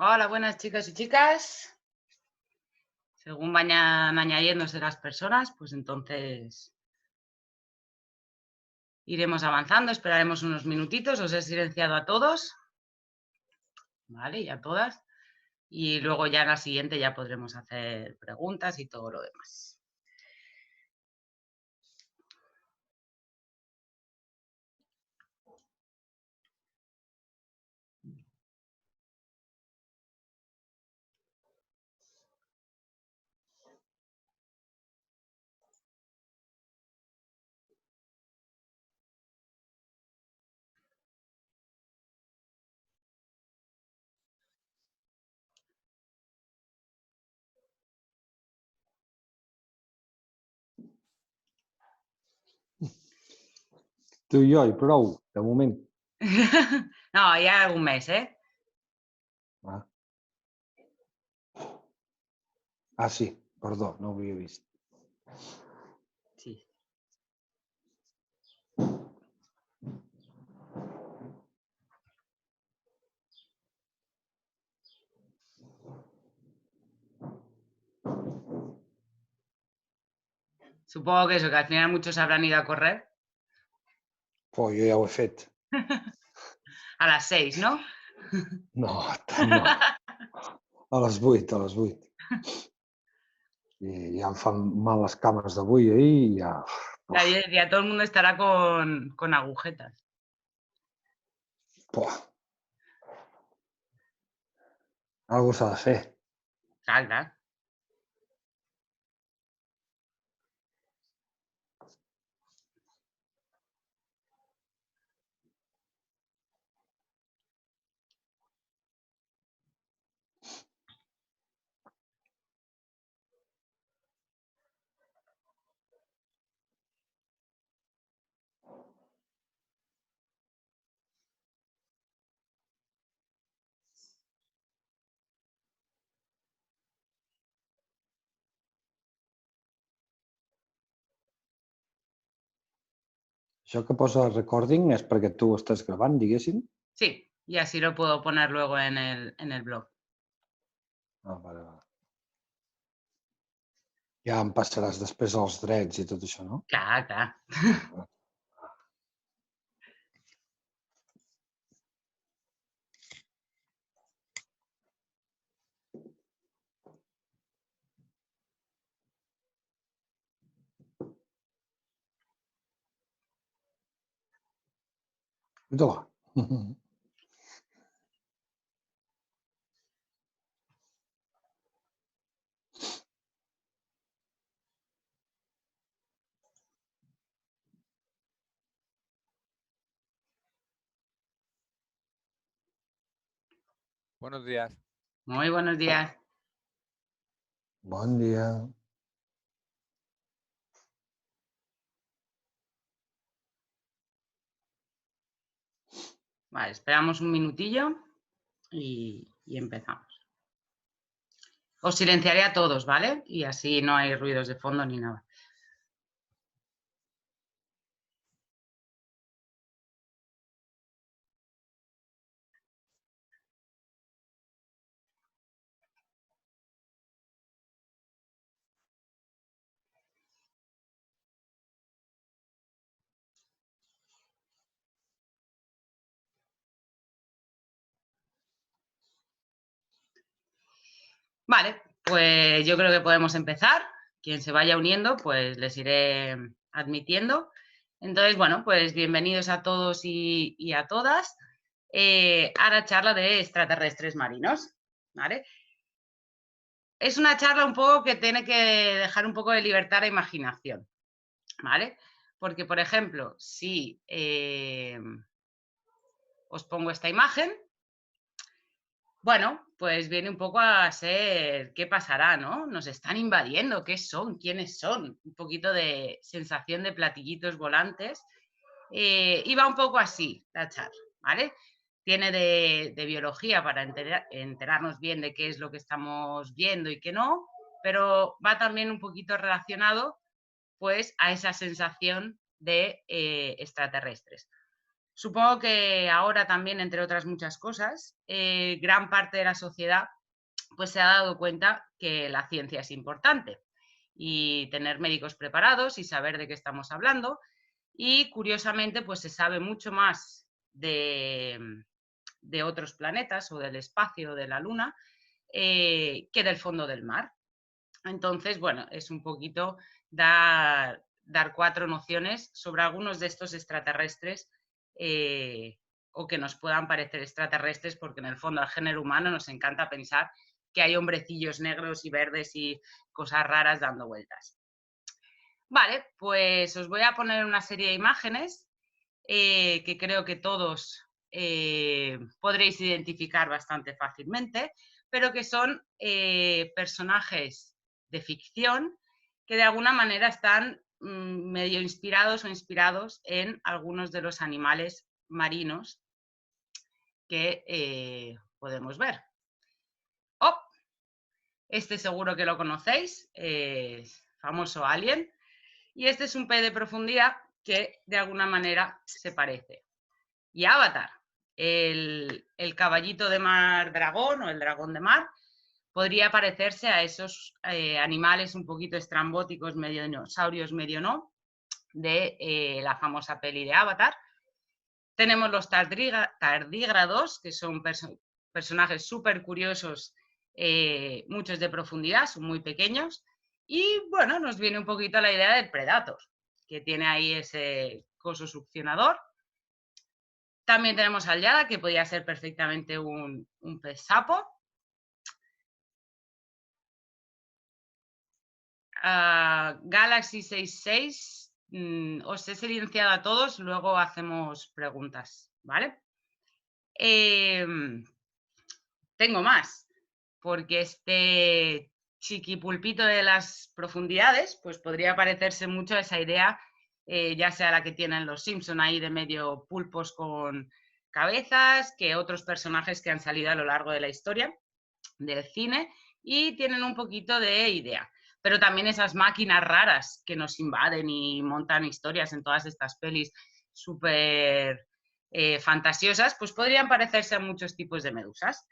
Hola, buenas chicas y chicas. Según vayan añadiéndose las personas, pues entonces iremos avanzando, esperaremos unos minutitos, os he silenciado a todos, ¿vale? Y a todas. Y luego ya en la siguiente ya podremos hacer preguntas y todo lo demás. Tu i jo, i prou, de moment. No, ja algun mes, eh? Sí, perdó, no ho havia vist. Sí. Supongo que eso, que al final muchos habrán ido a correr. Jo ja ho he fet. A las 6, ¿no? No, tant no. A les 8, a les 8. I ja em fan mal les cames d'avui, ahir, i ja... Ya, yo decía, todo el mundo estará con agujetas. Puah. Algo s'ha de fer. Clar, clar. Això que posa recording és perquè tu estàs gravant, diguéssim? Sí, y así lo puedo poner luego en el blog. Vale. Ja em passaràs després els drets i tot això, no? Clar, clar. Mira-la. Buenos días. Muy buenos días. Bon dia. Vale, esperamos un minutillo y empezamos. Os silenciaré a todos, ¿vale? Y así no hay ruidos de fondo ni nada. Vale, pues yo creo que podemos empezar. Quien se vaya uniendo, pues les iré admitiendo. Entonces, bueno, pues bienvenidos a todos y a todas a la charla de extraterrestres marinos, ¿vale? Es una charla un poco que tiene que dejar un poco de libertad a la imaginación, ¿vale? Porque, por ejemplo, si os pongo esta imagen, bueno, pues viene un poco a ser qué pasará, ¿no? Nos están invadiendo, ¿qué son? ¿Quiénes son? Un poquito de sensación de platillitos volantes. Y va un poco así la charla, ¿vale? Tiene de biología para enterarnos bien de qué es lo que estamos viendo y qué no, pero va también un poquito relacionado pues a esa sensación de extraterrestres. Supongo que ahora también, entre otras muchas cosas, gran parte de la sociedad pues se ha dado cuenta que la ciencia es importante y tener médicos preparados y saber de qué estamos hablando. Y curiosamente, pues se sabe mucho más de otros planetas o del espacio, de la Luna, que del fondo del mar. Entonces, bueno, es un poquito dar 4 nociones sobre algunos de estos extraterrestres o que nos puedan parecer extraterrestres, porque en el fondo al género humano nos encanta pensar que hay hombrecillos negros y verdes y cosas raras dando vueltas. Vale, pues os voy a poner una serie de imágenes que creo que todos podréis identificar bastante fácilmente, pero que son personajes de ficción que de alguna manera están medio inspirados o inspirados en algunos de los animales marinos que podemos ver. Oh, este seguro que lo conocéis, famoso Alien, y este es un pez de profundidad que de alguna manera se parece. Y Avatar, el caballito de mar dragón o el dragón de mar, podría parecerse a esos animales un poquito estrambóticos, medio dinosaurios, medio no, de la famosa peli de Avatar. Tenemos los tardígrados, que son personajes súper curiosos, muchos de profundidad, son muy pequeños. Y bueno, nos viene un poquito la idea del Predator, que tiene ahí ese coso succionador. También tenemos al Yada, que podría ser perfectamente un pez sapo. Galaxy 66, os he silenciado a todos, luego hacemos preguntas, ¿vale? Tengo más, porque este chiquipulpito de las profundidades, pues podría parecerse mucho a esa idea, ya sea la que tienen los Simpson ahí de medio pulpos con cabezas, que otros personajes que han salido a lo largo de la historia del cine y tienen un poquito de idea. Pero también esas máquinas raras que nos invaden y montan historias en todas estas pelis súper fantasiosas, pues podrían parecerse a muchos tipos de medusas.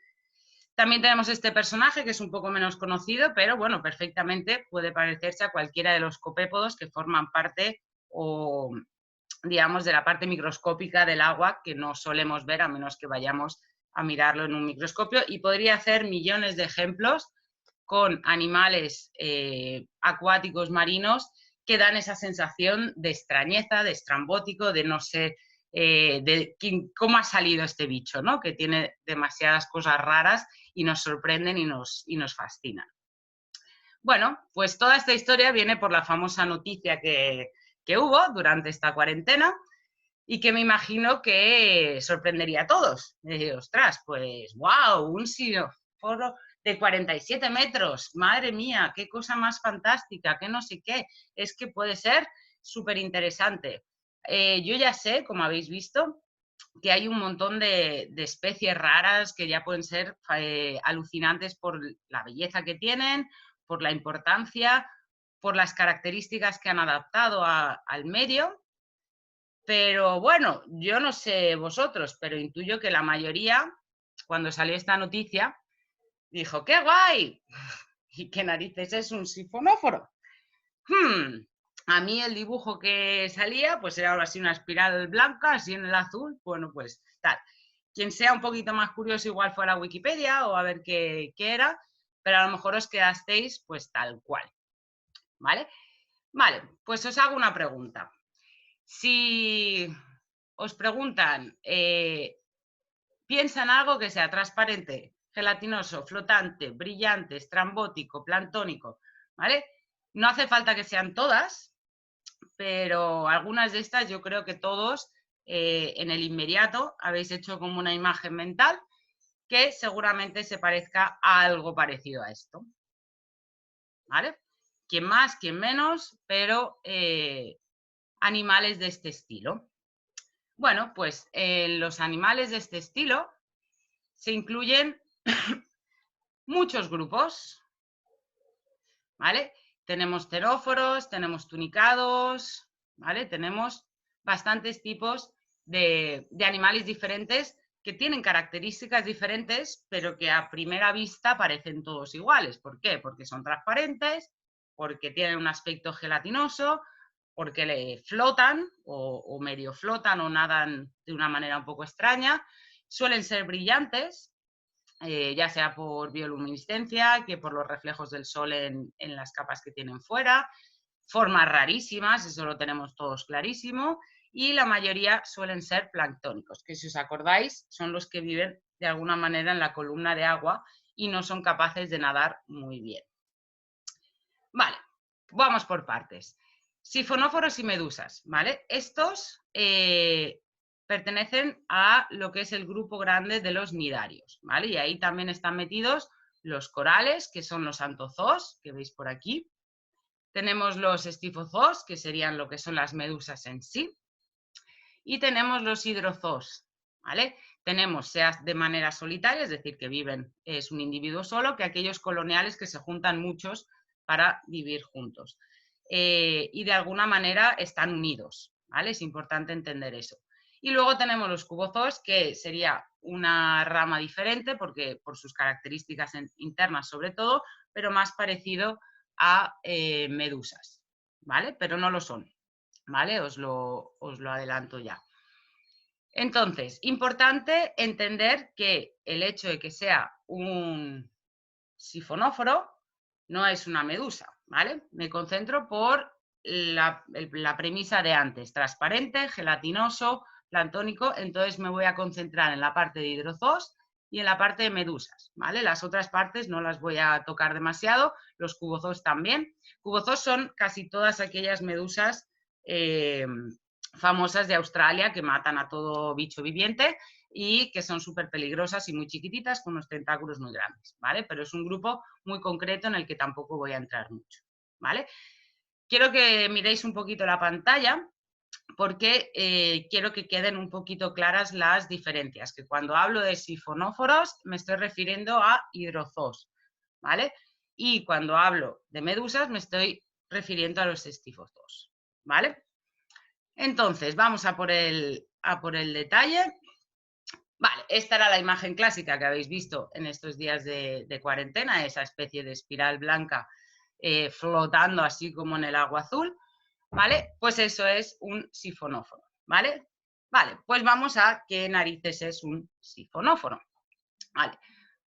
También tenemos este personaje que es un poco menos conocido, pero bueno, perfectamente puede parecerse a cualquiera de los copépodos que forman parte o digamos de la parte microscópica del agua que no solemos ver a menos que vayamos a mirarlo en un microscopio, y podría hacer millones de ejemplos con animales acuáticos marinos que dan esa sensación de extrañeza, de estrambótico, de no sé de cómo ha salido este bicho, ¿no? Que tiene demasiadas cosas raras y nos sorprenden y nos fascinan. Bueno, pues toda esta historia viene por la famosa noticia que hubo durante esta cuarentena y que me imagino que sorprendería a todos. Ostras, pues wow, un xilóforo de 47 metros, madre mía, qué cosa más fantástica, qué no sé qué, es que puede ser súper interesante. Yo ya sé, como habéis visto, que hay un montón de especies raras que ya pueden ser alucinantes por la belleza que tienen, por la importancia, por las características que han adaptado al medio. Pero bueno, yo no sé vosotros, pero intuyo que la mayoría, cuando salió esta noticia, dijo, ¡qué guay! ¿Y qué narices es un sifonóforo? A mí el dibujo que salía, pues era así una espiral blanca, así en el azul, bueno, pues tal. Quien sea un poquito más curioso igual fue a la Wikipedia o a ver qué era, pero a lo mejor os quedasteis pues tal cual, ¿vale? Vale, pues os hago una pregunta. Si os preguntan, piensa en algo que sea transparente, gelatinoso, flotante, brillante, estrambótico, planctónico, ¿vale? No hace falta que sean todas, pero algunas de estas yo creo que todos en el inmediato habéis hecho como una imagen mental que seguramente se parezca a algo parecido a esto, ¿vale? Quien más, quien menos, pero animales de este estilo. Bueno, pues en los animales de este estilo se incluyen muchos grupos, ¿vale? Tenemos teróforos, tenemos tunicados, ¿vale? Tenemos bastantes tipos de animales diferentes que tienen características diferentes, pero que a primera vista parecen todos iguales. ¿Por qué? Porque son transparentes, porque tienen un aspecto gelatinoso, porque le flotan o medio flotan o nadan de una manera un poco extraña. Suelen ser brillantes, ya sea por bioluminiscencia, que por los reflejos del sol en las capas que tienen fuera. Formas rarísimas, eso lo tenemos todos clarísimo, y la mayoría suelen ser planctónicos, que si os acordáis son los que viven de alguna manera en la columna de agua y no son capaces de nadar muy bien. Vale, vamos por partes. Sifonóforos y medusas, ¿vale? Estos pertenecen a lo que es el grupo grande de los nidarios, ¿vale? Y ahí también están metidos los corales, que son los anthozoos, que veis por aquí. Tenemos los estifozoos, que serían lo que son las medusas en sí. Y tenemos los hidrozoos, ¿vale? Tenemos sea de manera solitaria, es decir, que viven, es un individuo solo, que aquellos coloniales que se juntan muchos para vivir juntos. Y de alguna manera están unidos, ¿vale? Es importante entender eso. Y luego tenemos los cubozoos, que sería una rama diferente, porque por sus características internas sobre todo, pero más parecido a medusas, ¿vale? Pero no lo son, ¿vale? Os lo adelanto ya. Entonces, importante entender que el hecho de que sea un sifonóforo no es una medusa, ¿vale? Me concentro por la premisa de antes, transparente, gelatinoso, planctónico, entonces me voy a concentrar en la parte de hidrozoos y en la parte de medusas, ¿vale? Las otras partes no las voy a tocar demasiado, los cubozoos también. Cubozoos son casi todas aquellas medusas famosas de Australia que matan a todo bicho viviente y que son súper peligrosas y muy chiquititas con unos tentáculos muy grandes, ¿vale? Pero es un grupo muy concreto en el que tampoco voy a entrar mucho, ¿vale? Quiero que miréis un poquito la pantalla porque quiero que queden un poquito claras las diferencias, que cuando hablo de sifonóforos me estoy refiriendo a hidrozoos, ¿vale? Y cuando hablo de medusas me estoy refiriendo a los estifozoos, ¿vale? Entonces, vamos a por el detalle. Vale, esta era la imagen clásica que habéis visto en estos días de cuarentena, esa especie de espiral blanca flotando así como en el agua azul, ¿vale? Pues eso es un sifonóforo, ¿vale? Vale, pues vamos a qué narices es un sifonóforo. Vale,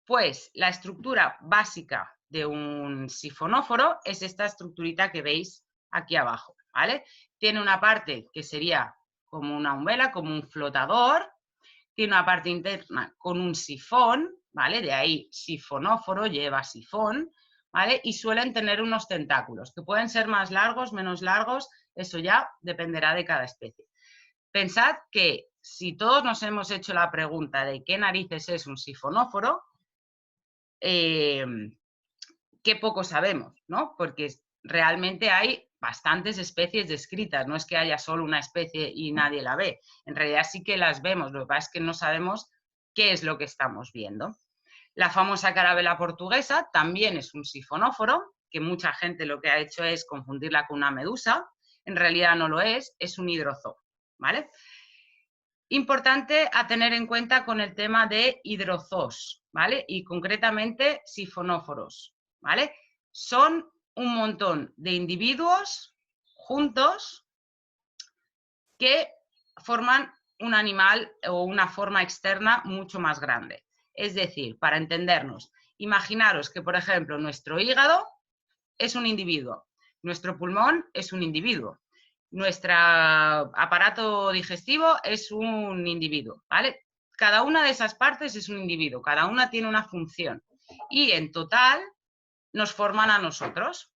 pues la estructura básica de un sifonóforo es esta estructurita que veis aquí abajo, ¿vale? Tiene una parte que sería como una umbela, como un flotador, tiene una parte interna con un sifón, ¿vale? De ahí sifonóforo, lleva sifón, ¿vale? Y suelen tener unos tentáculos, que pueden ser más largos, menos largos, eso ya dependerá de cada especie. Pensad que si todos nos hemos hecho la pregunta de qué narices es un sifonóforo, qué poco sabemos, ¿no? Porque realmente hay bastantes especies descritas, no es que haya solo una especie y nadie la ve, en realidad sí que las vemos, lo que pasa es que no sabemos qué es lo que estamos viendo. La famosa carabela portuguesa también es un sifonóforo, que mucha gente lo que ha hecho es confundirla con una medusa, en realidad no lo es un hidrozoo, ¿vale? Importante a tener en cuenta con el tema de hidrozoos, ¿vale? Y concretamente sifonóforos, ¿vale? Son un montón de individuos juntos que forman un animal o una forma externa mucho más grande. Es decir, para entendernos, imaginaros que, por ejemplo, nuestro hígado es un individuo, nuestro pulmón es un individuo, nuestro aparato digestivo es un individuo, ¿vale? Cada una de esas partes es un individuo, cada una tiene una función y en total nos forman a nosotros.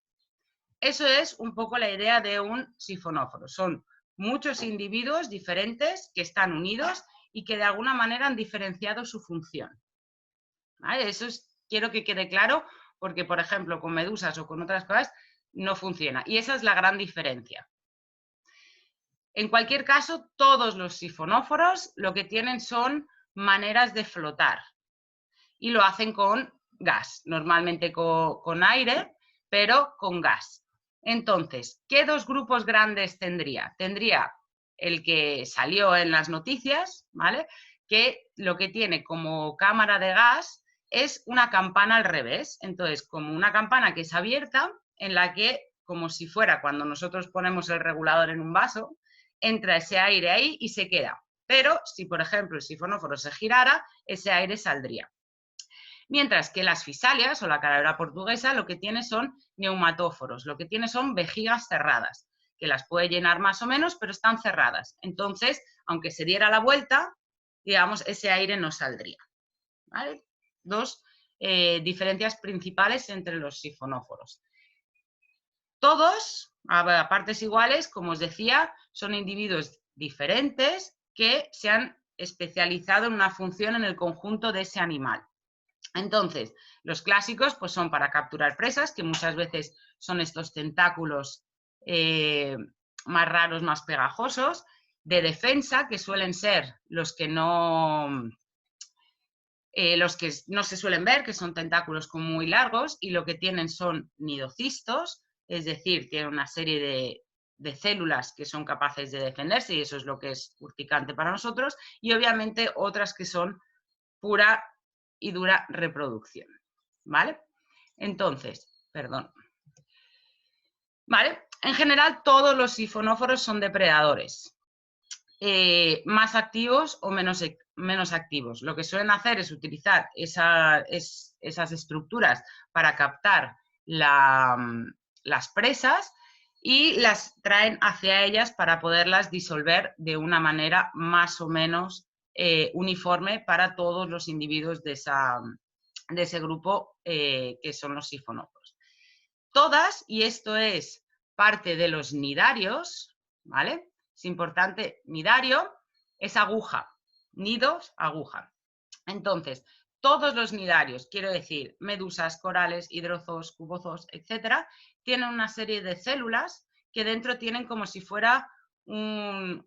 Eso es un poco la idea de un sifonóforo. Son muchos individuos diferentes que están unidos y que de alguna manera han diferenciado su función, ¿vale? Eso quiero que quede claro porque, por ejemplo, con medusas o con otras cosas no funciona. Y esa es la gran diferencia. En cualquier caso, todos los sifonóforos lo que tienen son maneras de flotar y lo hacen con gas, normalmente con aire, pero con gas. Entonces, ¿qué dos grupos grandes tendría? Tendría el que salió en las noticias, ¿vale? Que lo que tiene como cámara de gas es una campana al revés. Entonces, como una campana que es abierta, en la que, como si fuera cuando nosotros ponemos el regulador en un vaso, entra ese aire ahí y se queda. Pero si, por ejemplo, el sifonóforo se girara, ese aire saldría. Mientras que las fisalias o la calavera portuguesa lo que tiene son neumatóforos, lo que tiene son vejigas cerradas, que las puede llenar más o menos, pero están cerradas. Entonces, aunque se diera la vuelta, digamos, ese aire no saldría. ¿Vale? Dos diferencias principales entre los sifonóforos. Todos, a partes iguales, como os decía, son individuos diferentes que se han especializado en una función en el conjunto de ese animal. Entonces, los clásicos pues son para capturar presas, que muchas veces son estos tentáculos más raros, más pegajosos, de defensa, que suelen ser los que no se suelen ver, que son tentáculos como muy largos, y lo que tienen son nidocistos, es decir, tienen una serie de células que son capaces de defenderse, y eso es lo que es urticante para nosotros, y obviamente otras que son pura y dura reproducción, ¿vale? Entonces, perdón. ¿Vale? En general, todos los sifonóforos son depredadores, más activos o menos activos. Lo que suelen hacer es utilizar esas estructuras para captar las presas y las traen hacia ellas para poderlas disolver de una manera más o menos uniforme para todos los individuos de ese grupo que son los sifonóforos. Todas, y esto es parte de los nidarios, ¿vale? Es importante, nidario es aguja, nidos, aguja. Entonces, todos los nidarios, quiero decir, medusas, corales, hidrozoos, cubozoos, etcétera, tienen una serie de células que dentro tienen como si fuera una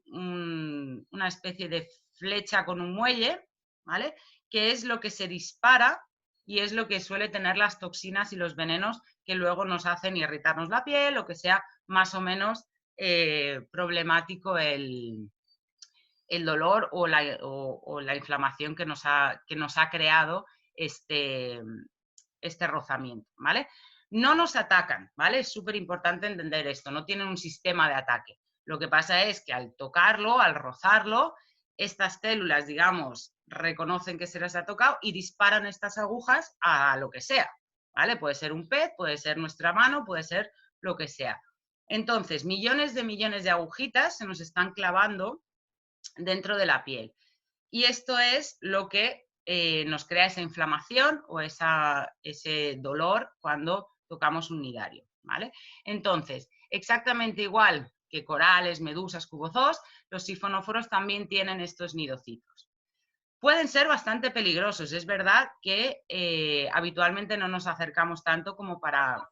especie de flecha con un muelle, ¿vale? Que es lo que se dispara y es lo que suele tener las toxinas y los venenos que luego nos hacen irritarnos la piel o que sea más o menos problemático el dolor o la inflamación que nos ha creado este rozamiento, ¿vale? No nos atacan, ¿vale? Es súper importante entender esto, no tienen un sistema de ataque. Lo que pasa es que al tocarlo, al rozarlo, estas células, digamos, reconocen que se les ha tocado y disparan estas agujas a lo que sea, ¿vale? Puede ser un pez, puede ser nuestra mano, puede ser lo que sea. Entonces, millones de agujitas se nos están clavando dentro de la piel. Y esto es lo que nos crea esa inflamación o ese dolor cuando tocamos un nidario, ¿vale? Entonces, exactamente igual que corales, medusas, cubozoos, los sifonóforos también tienen estos nidocitos. Pueden ser bastante peligrosos, es verdad que habitualmente no nos acercamos tanto como para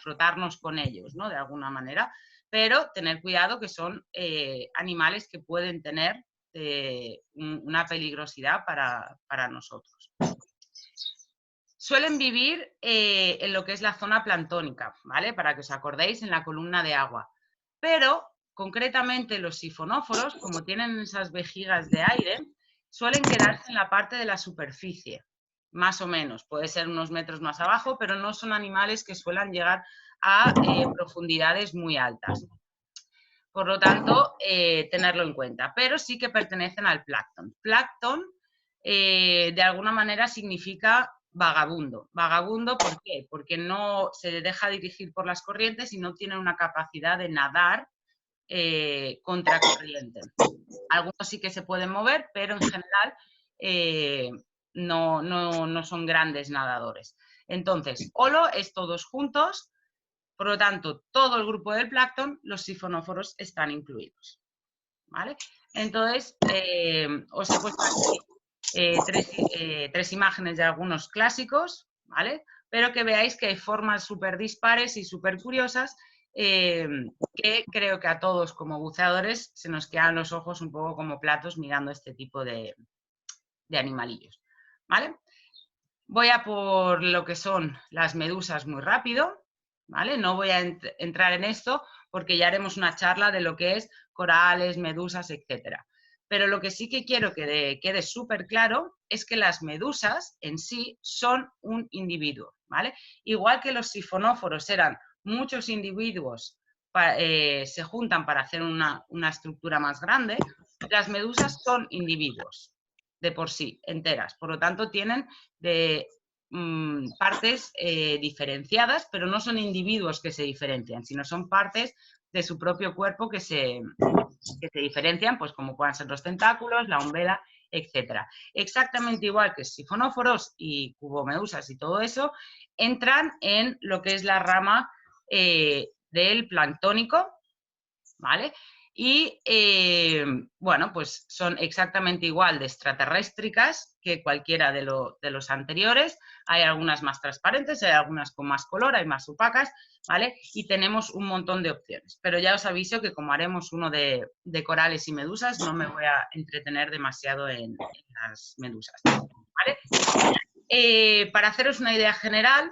frotarnos con ellos, ¿no? De alguna manera, pero tener cuidado que son animales que pueden tener una peligrosidad para nosotros. Suelen vivir en lo que es la zona planctónica, ¿vale? Para que os acordéis, en la columna de agua. Pero, concretamente, los sifonóforos, como tienen esas vejigas de aire, suelen quedarse en la parte de la superficie, más o menos. Puede ser unos metros más abajo, pero no son animales que suelan llegar a profundidades muy altas. Por lo tanto, tenerlo en cuenta. Pero sí que pertenecen al plancton. Plancton, de alguna manera, significa vagabundo. Vagabundo, ¿por qué? Porque no se deja dirigir por las corrientes y no tiene una capacidad de nadar contra corriente. Algunos sí que se pueden mover, pero en general no son grandes nadadores. Entonces, holo es todos juntos. Por lo tanto, todo el grupo del plancton, los sifonóforos están incluidos, ¿vale? Entonces, os he puesto aquí tres imágenes de algunos clásicos, ¿vale? Pero que veáis que hay formas súper dispares y súper curiosas que creo que a todos como buceadores se nos quedan los ojos un poco como platos mirando este tipo de animalillos, ¿vale? Voy a por lo que son las medusas muy rápido, ¿vale? No voy a entrar en esto porque ya haremos una charla de lo que es corales, medusas, etcétera. Pero lo que sí que quiero que quede súper claro es que las medusas en sí son un individuo, ¿vale? Igual que los sifonóforos eran muchos individuos, se juntan para hacer una estructura más grande, las medusas son individuos de por sí, enteras. Por lo tanto, tienen partes diferenciadas, pero no son individuos que se diferencian, sino son partes de su propio cuerpo que se diferencian, pues como puedan ser los tentáculos, la umbela, etcétera. Exactamente igual que sifonóforos y cubomedusas y todo eso, entran en lo que es la rama del planctónico, ¿vale? Y, bueno, pues son exactamente igual de extraterréstricas que cualquiera de los anteriores. Hay algunas más transparentes, hay algunas con más color, hay más opacas, ¿vale? Y tenemos un montón de opciones. Pero ya os aviso que como haremos uno de corales y medusas, no me voy a entretener demasiado en las medusas, ¿vale? Para haceros una idea general,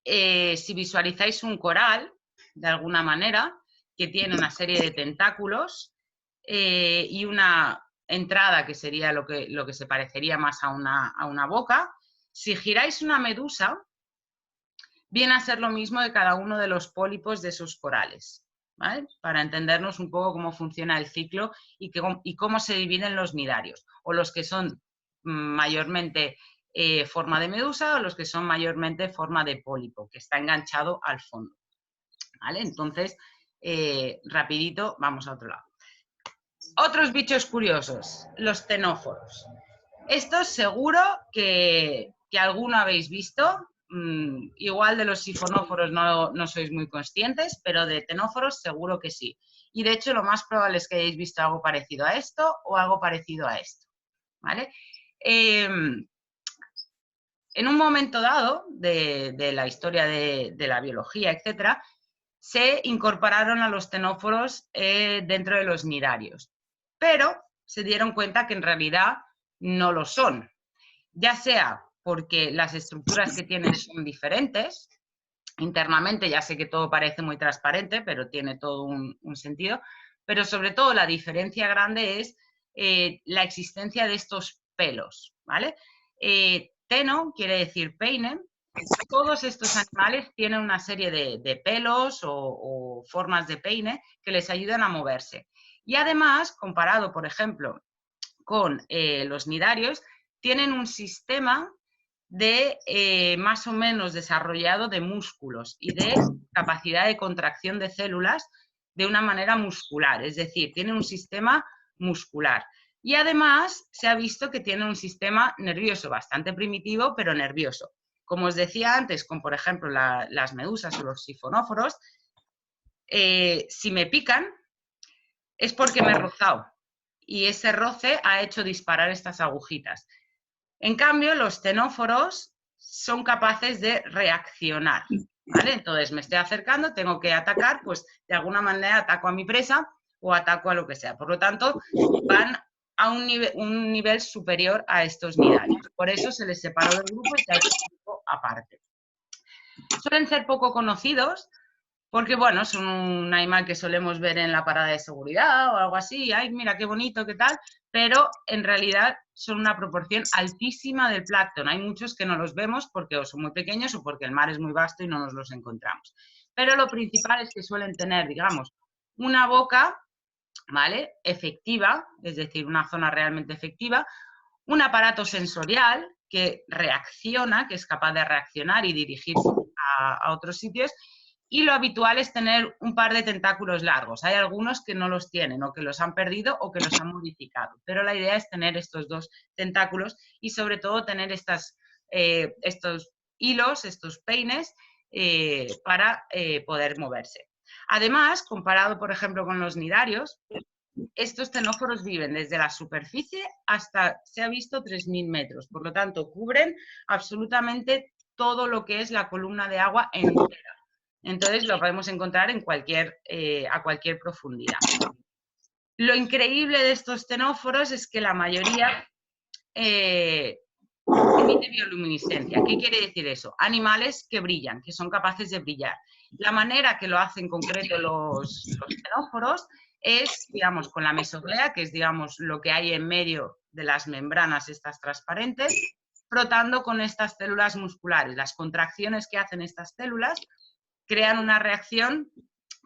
si visualizáis un coral, de alguna manera, que tiene una serie de tentáculos y una entrada que sería lo que se parecería más a una boca, si giráis una medusa, viene a ser lo mismo de cada uno de los pólipos de esos corales, ¿vale? Para entendernos un poco cómo funciona el ciclo y cómo se dividen los nidarios, o los que son mayormente forma de medusa o los que son mayormente forma de pólipo, que está enganchado al fondo, ¿vale? Entonces, rapidito, vamos a otro lado. Otros bichos curiosos, los ctenóforos. Estos seguro que alguno habéis visto. Igual de los sifonóforos no sois muy conscientes, pero de ctenóforos seguro que sí. Y de hecho lo más probable es que hayáis visto algo parecido a esto o algo parecido a esto, ¿vale? En un momento dado de la historia de la biología, etcétera, se incorporaron a los ctenóforos dentro de los nidarios, pero se dieron cuenta que en realidad no lo son, ya sea porque las estructuras que tienen son diferentes, internamente ya sé que todo parece muy transparente, pero tiene todo un sentido, pero sobre todo la diferencia grande es la existencia de estos pelos, ¿vale? Teno quiere decir peine. Todos estos animales tienen una serie de pelos o formas de peine que les ayudan a moverse. Y además, comparado, por ejemplo, con los nidarios, tienen un sistema de más o menos desarrollado de músculos y de capacidad de contracción de células de una manera muscular, es decir, tienen un sistema muscular. Y además se ha visto que tienen un sistema nervioso bastante primitivo, pero nervioso. Como os decía antes, con por ejemplo las medusas o los sifonóforos, si me pican es porque me he rozado y ese roce ha hecho disparar estas agujitas. En cambio, los ctenóforos son capaces de reaccionar, ¿vale? Entonces me estoy acercando, tengo que atacar, pues de alguna manera ataco a mi presa o ataco a lo que sea. Por lo tanto, van a un nivel superior a estos nidarios. Por eso se les separó del grupo y se ha hecho un grupo aparte. Suelen ser poco conocidos porque, bueno, son un animal que solemos ver en la parada de seguridad o algo así. Ay, mira qué bonito, qué tal. Pero en realidad son una proporción altísima del plancton. Hay muchos que no los vemos porque o son muy pequeños o porque el mar es muy vasto y no nos los encontramos. Pero lo principal es que suelen tener, digamos, una boca, ¿vale?, efectiva, es decir, una zona realmente efectiva, un aparato sensorial que reacciona, que es capaz de reaccionar y dirigirse a otros sitios, y lo habitual es tener un par de tentáculos largos. Hay algunos que no los tienen o que los han perdido o que los han modificado, pero la idea es tener estos dos tentáculos y sobre todo tener estos hilos, estos peines para poder moverse. Además, comparado por ejemplo con los nidarios, estos ctenóforos viven desde la superficie hasta, se ha visto, 3.000 metros. Por lo tanto, cubren absolutamente todo lo que es la columna de agua entera. Entonces, lo podemos encontrar en a cualquier profundidad. Lo increíble de estos ctenóforos es que la mayoría emite bioluminiscencia. ¿Qué quiere decir eso? Animales que brillan, que son capaces de brillar. La manera que lo hacen en concreto los ctenóforos es, digamos, con la mesoglea, que es, digamos, lo que hay en medio de las membranas estas transparentes, frotando con estas células musculares. Las contracciones que hacen estas células crean una reacción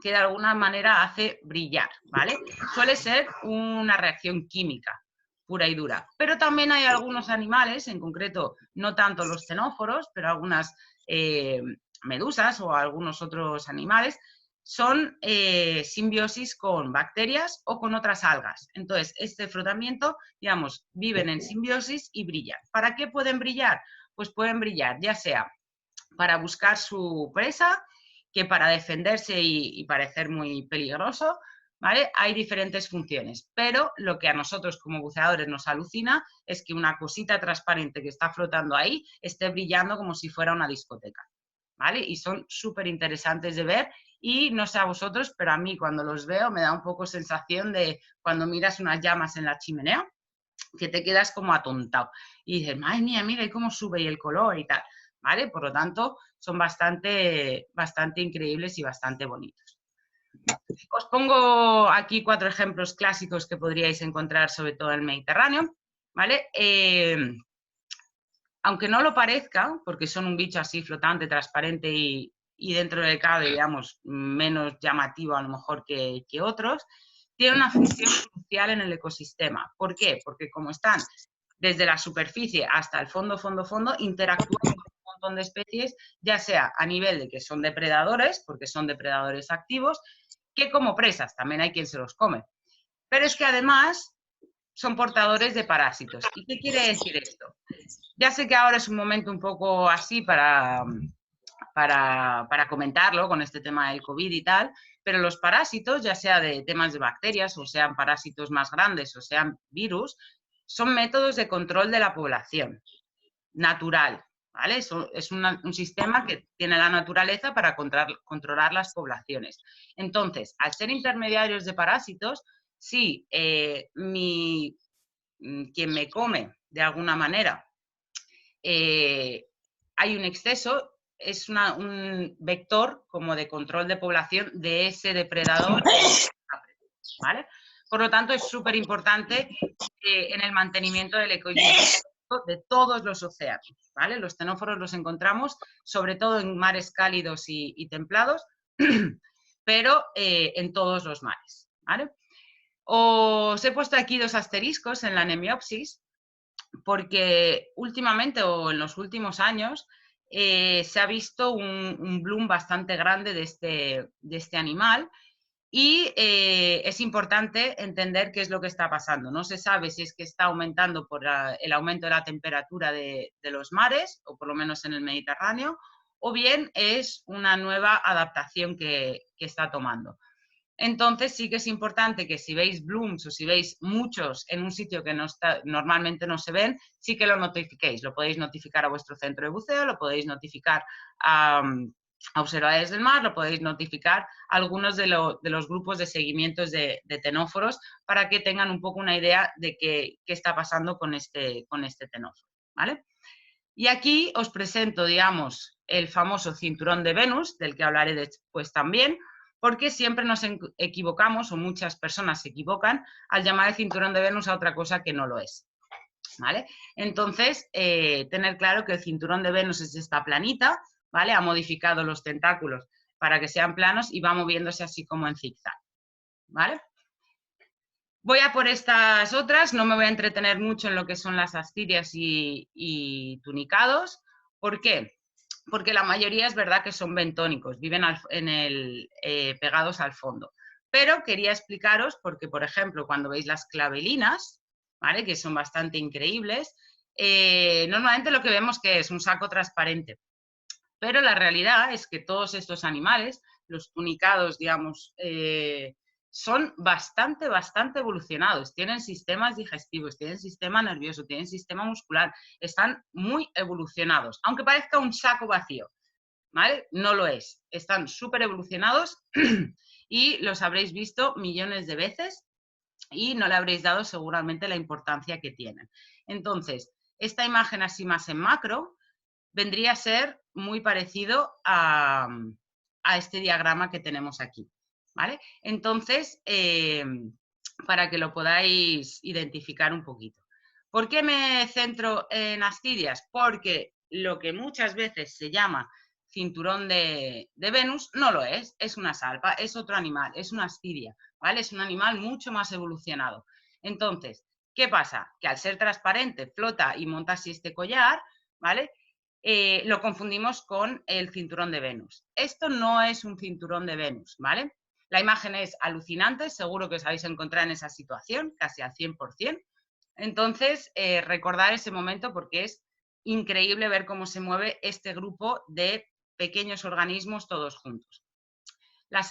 que de alguna manera hace brillar, ¿vale? Suele ser una reacción química pura y dura. Pero también hay algunos animales, en concreto no tanto los xenóforos, pero algunas medusas o algunos otros animales, son simbiosis con bacterias o con otras algas. Entonces, este frotamiento, digamos, viven en simbiosis y brillan. ¿Para qué pueden brillar? Pues pueden brillar ya sea para buscar su presa, que para defenderse y parecer muy peligroso, ¿vale? Hay diferentes funciones, pero lo que a nosotros como buceadores nos alucina es que una cosita transparente que está flotando ahí esté brillando como si fuera una discoteca, ¿vale? Y son súper interesantes de ver y no sé a vosotros, pero a mí cuando los veo me da un poco sensación de cuando miras unas llamas en la chimenea, que te quedas como atontado y dices, madre mía, mira y cómo sube y el color y tal, ¿vale? Por lo tanto, son bastante increíbles y bastante bonitos. Os pongo aquí 4 ejemplos clásicos que podríais encontrar sobre todo en el Mediterráneo, ¿vale? Aunque no lo parezca, porque son un bicho así flotante, transparente y dentro de cabe, digamos, menos llamativo a lo mejor que otros, tiene una función crucial en el ecosistema. ¿Por qué? Porque como están desde la superficie hasta el fondo, interactúan con un montón de especies, ya sea a nivel de que son depredadores, porque son depredadores activos, que como presas, también hay quien se los come. Pero es que además son portadores de parásitos. ¿Y qué quiere decir esto? Ya sé que ahora es un momento un poco así para comentarlo con este tema del COVID y tal, pero los parásitos, ya sea de temas de bacterias o sean parásitos más grandes o sean virus, son métodos de control de la población natural, ¿vale? Es un sistema que tiene la naturaleza para controlar las poblaciones. Entonces, al ser intermediarios de parásitos, si quien me come de alguna manera hay un exceso, es un vector como de control de población de ese depredador, ¿vale? Por lo tanto, es súper importante en el mantenimiento del ecosistema de todos los océanos, ¿vale? Los xenóforos los encontramos sobre todo en mares cálidos y templados, pero en todos los mares, ¿vale? Os he puesto aquí 2 asteriscos en la Nemiopsis, porque últimamente o en los últimos años se ha visto un boom bastante grande de este animal y es importante entender qué es lo que está pasando. No se sabe si es que está aumentando por el aumento de la temperatura de los mares, o por lo menos en el Mediterráneo, o bien es una nueva adaptación que está tomando. Entonces sí que es importante que si veis blooms o si veis muchos en un sitio que normalmente no se ven, sí que lo notifiquéis. Lo podéis notificar a vuestro centro de buceo, lo podéis notificar a observadores del mar, lo podéis notificar a algunos de los grupos de seguimientos de tenóforos para que tengan un poco una idea de qué está pasando con este tenóforo, ¿vale? Y aquí os presento, digamos, el famoso cinturón de Venus, del que hablaré después también, porque siempre nos equivocamos, o muchas personas se equivocan, al llamar el cinturón de Venus a otra cosa que no lo es, ¿vale? Entonces, tener claro que el cinturón de Venus es esta planita, ¿vale? Ha modificado los tentáculos para que sean planos y va moviéndose así como en zigzag, ¿vale? Voy a por estas otras, no me voy a entretener mucho en lo que son las ascidias y tunicados. ¿Por qué? Porque la mayoría es verdad que son bentónicos, viven pegados al fondo. Pero quería explicaros porque, por ejemplo, cuando veis las clavelinas, ¿vale? Que son bastante increíbles, normalmente lo que vemos que es un saco transparente. Pero la realidad es que todos estos animales, los tunicados, digamos, son bastante evolucionados. Tienen sistemas digestivos, tienen sistema nervioso, tienen sistema muscular. Están muy evolucionados. Aunque parezca un saco vacío, ¿vale? No lo es. Están súper evolucionados y los habréis visto millones de veces y no le habréis dado seguramente la importancia que tienen. Entonces, esta imagen así más en macro vendría a ser muy parecido a este diagrama que tenemos aquí, ¿vale? Entonces, para que lo podáis identificar un poquito. ¿Por qué me centro en Ascidias? Porque lo que muchas veces se llama cinturón de Venus no lo es una salpa, es otro animal, es una ascidia, ¿vale? Es un animal mucho más evolucionado. Entonces, ¿qué pasa? Que al ser transparente, flota y monta así este collar, ¿vale? Lo confundimos con el cinturón de Venus. Esto no es un cinturón de Venus, ¿vale? La imagen es alucinante, seguro que os habéis encontrado en esa situación, casi al 100%. Entonces, recordar ese momento porque es increíble ver cómo se mueve este grupo de pequeños organismos todos juntos.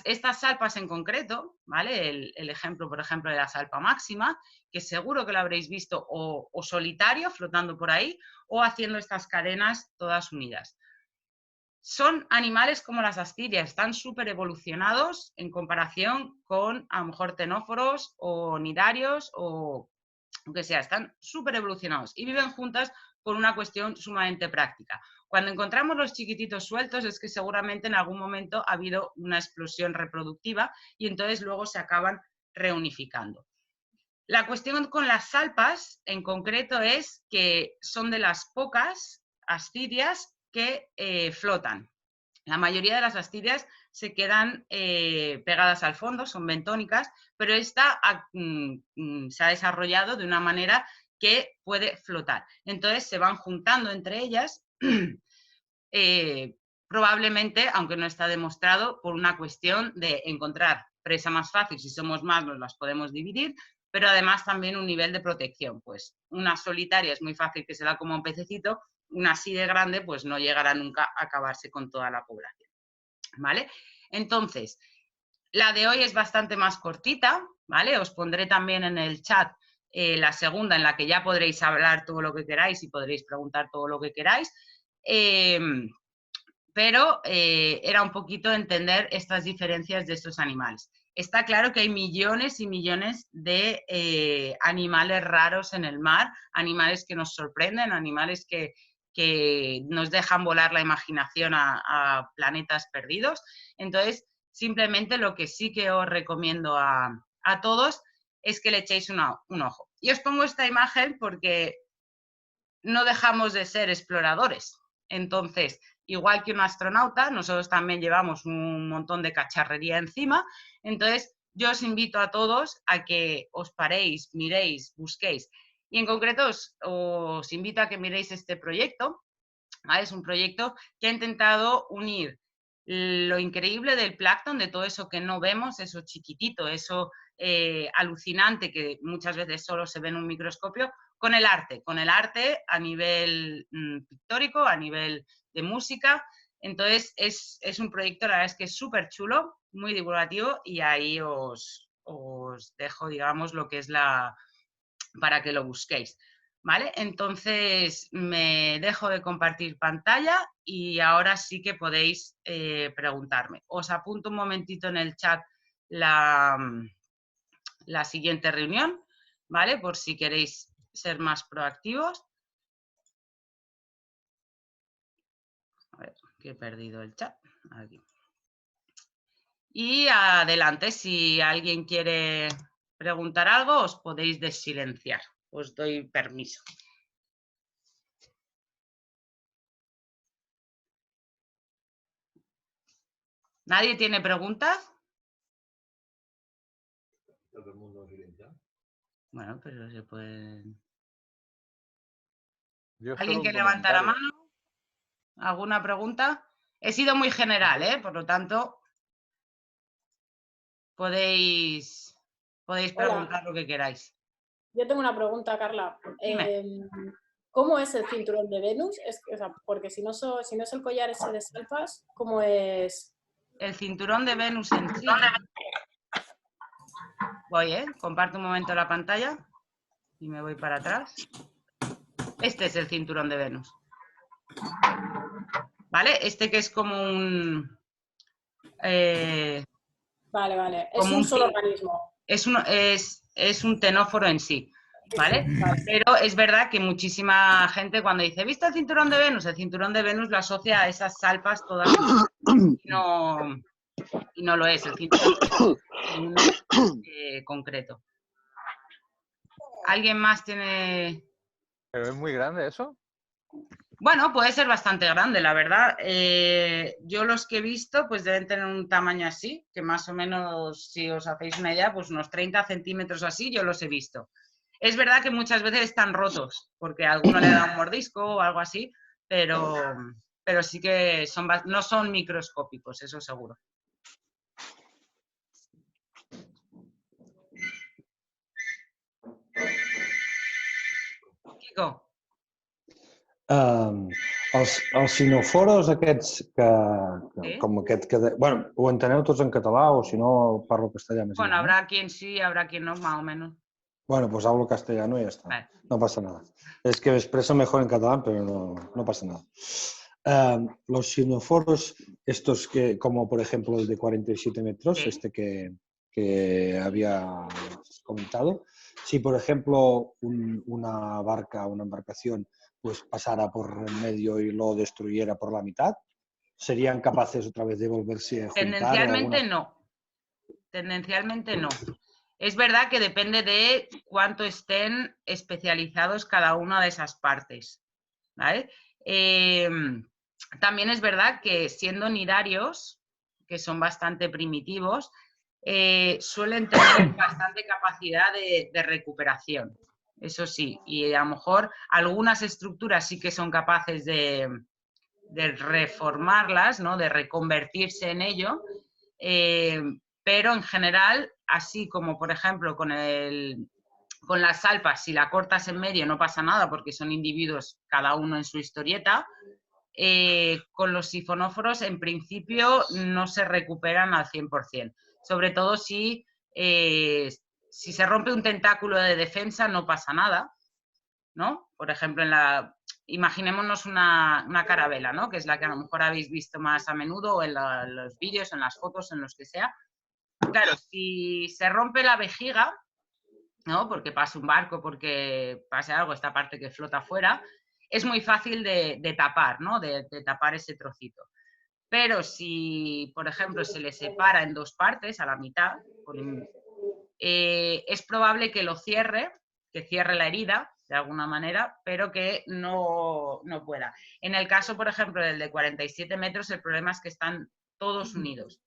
Estas salpas en concreto, ¿vale? El ejemplo, por ejemplo, de la salpa máxima, que seguro que lo habréis visto o solitario, flotando por ahí, o haciendo estas cadenas todas unidas. Son animales como las ascidias, están súper evolucionados en comparación con, a lo mejor, tenóforos o nidarios o lo que sea, están súper evolucionados y viven juntas por una cuestión sumamente práctica. Cuando encontramos los chiquititos sueltos es que seguramente en algún momento ha habido una explosión reproductiva y entonces luego se acaban reunificando. La cuestión con las salpas en concreto es que son de las pocas ascidias que flotan. La mayoría de las ascidias se quedan pegadas al fondo, son bentónicas, pero esta se ha desarrollado de una manera que puede flotar. Entonces se van juntando entre ellas, probablemente, aunque no está demostrado, por una cuestión de encontrar presa más fácil. Si somos más, nos las podemos dividir, pero además también un nivel de protección. Pues una solitaria es muy fácil que se la coma un pececito, una así de grande pues no llegará nunca a acabarse con toda la población, ¿vale? Entonces, la de hoy es bastante más cortita, ¿vale? Os pondré también en el chat la segunda, en la que ya podréis hablar todo lo que queráis y podréis preguntar todo lo que queráis. Pero era un poquito entender estas diferencias de estos animales. Está claro que hay millones y millones de animales raros en el mar, animales que nos sorprenden, animales que nos dejan volar la imaginación a planetas perdidos. Entonces, simplemente lo que sí que os recomiendo a todos es que le echéis un ojo. Y os pongo esta imagen porque no dejamos de ser exploradores. Entonces, igual que un astronauta, nosotros también llevamos un montón de cacharrería encima. Entonces, yo os invito a todos a que os paréis, miréis, busquéis. Y en concreto os invito a que miréis este proyecto. ¿Vale? Es un proyecto que ha intentado unir lo increíble del plancton, de todo eso que no vemos, eso chiquitito, eso alucinante que muchas veces solo se ve en un microscopio, con el arte a nivel pictórico, a nivel de música. Entonces es un proyecto, la verdad es que es súper chulo, muy divulgativo y ahí os dejo, digamos, lo que es para que lo busquéis. ¿Vale? Entonces me dejo de compartir pantalla y ahora sí que podéis preguntarme. Os apunto un momentito en el chat la siguiente reunión, ¿vale? Por si queréis ser más proactivos. A ver, que he perdido el chat. Aquí. Y adelante, si alguien quiere preguntar algo, os podéis desilenciar. Os doy permiso. ¿Nadie tiene preguntas? Todo el mundo silencia. Bueno, pero se pueden... ¿Alguien que levanta la mano? ¿Alguna pregunta? He sido muy general, ¿eh? Por lo tanto, podéis preguntar lo que queráis. Yo tengo una pregunta, Carla. ¿Cómo es el cinturón de Venus? O sea, porque si no es el collar ese de salpas, ¿cómo es? El cinturón de Venus en sí. Voy, comparto un momento la pantalla y me voy para atrás. Este es el cinturón de Venus. ¿Vale? Este que es como un... Vale. Es un solo organismo. Es un tenóforo en sí. ¿Vale? Pero es verdad que muchísima gente cuando dice ¿viste el cinturón de Venus? El cinturón de Venus lo asocia a esas salpas todas. y no lo es, el cinturón concreto. ¿Alguien más tiene...? ¿Pero es muy grande eso? Bueno, puede ser bastante grande, la verdad. Yo los que he visto, pues deben tener un tamaño así, que más o menos, si os hacéis una idea, pues unos 30 centímetros así, yo los he visto. Es verdad que muchas veces están rotos, porque a alguno le da un mordisco o algo así, pero sí que no son microscópicos, eso seguro. Kiko. Els sinoforos aquests Sí. com aquest que... Bueno, ho enteneu tots en català o si no parlo castellà més Bueno, igual, habrá quien sí, habrá quien no, más o menos. Bueno, pues hablo castellano y ya está. Vale. No pasa nada. Es que me expreso mejor en catalán, pero no pasa nada. Los sinoforos, estos que, como por ejemplo el de 47 metros, Sí. este que había comentado, si por ejemplo una barca, una embarcación, pues pasara por en medio y lo destruyera por la mitad, ¿serían capaces otra vez de volverse a juntar? Tendencialmente no. Tendencialmente no. Es verdad que depende de cuánto estén especializados cada una de esas partes, ¿vale? También es verdad que siendo nidarios, que son bastante primitivos, suelen tener bastante capacidad de recuperación. Eso sí, y a lo mejor algunas estructuras sí que son capaces de reformarlas, ¿no? De reconvertirse en ello, pero en general, así como por ejemplo con las salpas, si la cortas en medio no pasa nada porque son individuos cada uno en su historieta, con los sifonóforos en principio no se recuperan al 100%, sobre todo si se rompe un tentáculo de defensa no pasa nada, ¿no? Por ejemplo, imaginémonos una carabela, ¿no? Que es la que a lo mejor habéis visto más a menudo o en los vídeos, en las fotos, en los que sea. Claro, si se rompe la vejiga, ¿no? Porque pasa un barco, porque pase algo, esta parte que flota afuera, es muy fácil de tapar, ¿no? De tapar ese trocito. Pero si, por ejemplo, se le separa en dos partes, a la mitad, es probable que que cierre la herida de alguna manera, pero que no pueda. En el caso, por ejemplo, del de 47 metros, el problema es que están todos unidos.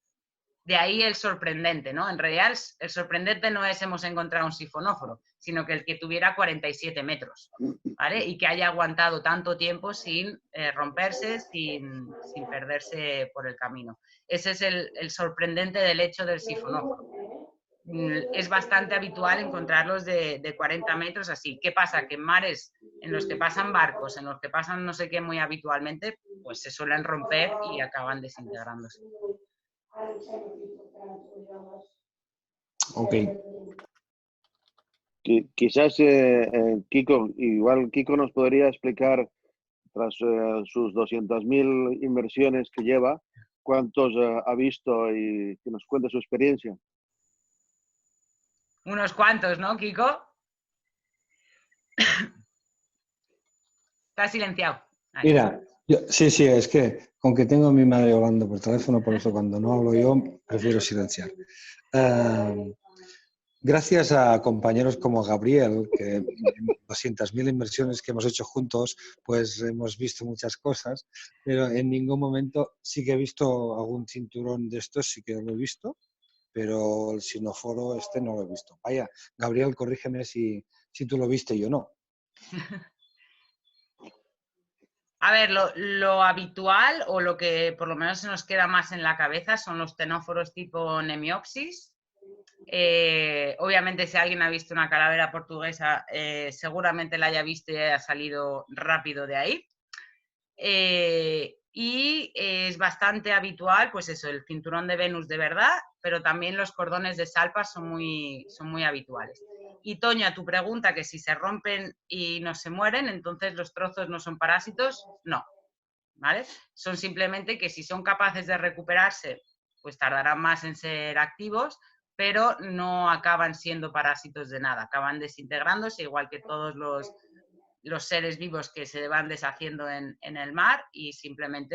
De ahí el sorprendente, ¿no? En realidad el sorprendente no es hemos encontrado un sifonóforo, sino que el que tuviera 47 metros, ¿vale? Y que haya aguantado tanto tiempo sin romperse, sin perderse por el camino. Ese es el sorprendente del hecho del sifonóforo. Es bastante habitual encontrarlos de 40 metros así. ¿Qué pasa? Que en mares en los que pasan barcos, en los que pasan no sé qué muy habitualmente, pues se suelen romper y acaban desintegrándose. Ok. Quizás, Kiko, igual Kiko nos podría explicar, tras sus 200.000 inversiones que lleva, cuántos ha visto y que nos cuente su experiencia. Unos cuantos, ¿no, Kiko? Está silenciado. Ahí. Mira, sí, es que con que tengo a mi madre hablando por teléfono, por eso cuando no hablo yo prefiero silenciar. Gracias a compañeros como Gabriel, que en 200.000 inversiones que hemos hecho juntos, pues hemos visto muchas cosas, pero en ningún momento sí que he visto algún cinturón de estos, sí que lo he visto, pero el sinoforo este no lo he visto. Vaya, Gabriel, corrígeme si tú lo viste y yo no. A ver, lo habitual o lo que por lo menos se nos queda más en la cabeza son los ctenóforos tipo Nemiopsis. Obviamente si alguien ha visto una calavera portuguesa seguramente la haya visto y haya salido rápido de ahí. Y es bastante habitual, pues eso, el cinturón de Venus de verdad, pero también los cordones de salpas son muy habituales. Y Toño, a tu pregunta, que si se rompen y no se mueren, entonces los trozos no son parásitos, no, ¿vale? Son simplemente que si son capaces de recuperarse, pues tardarán más en ser activos, pero no acaban siendo parásitos de nada, acaban desintegrándose igual que todos los seres vivos que se van deshaciendo en el mar y simplemente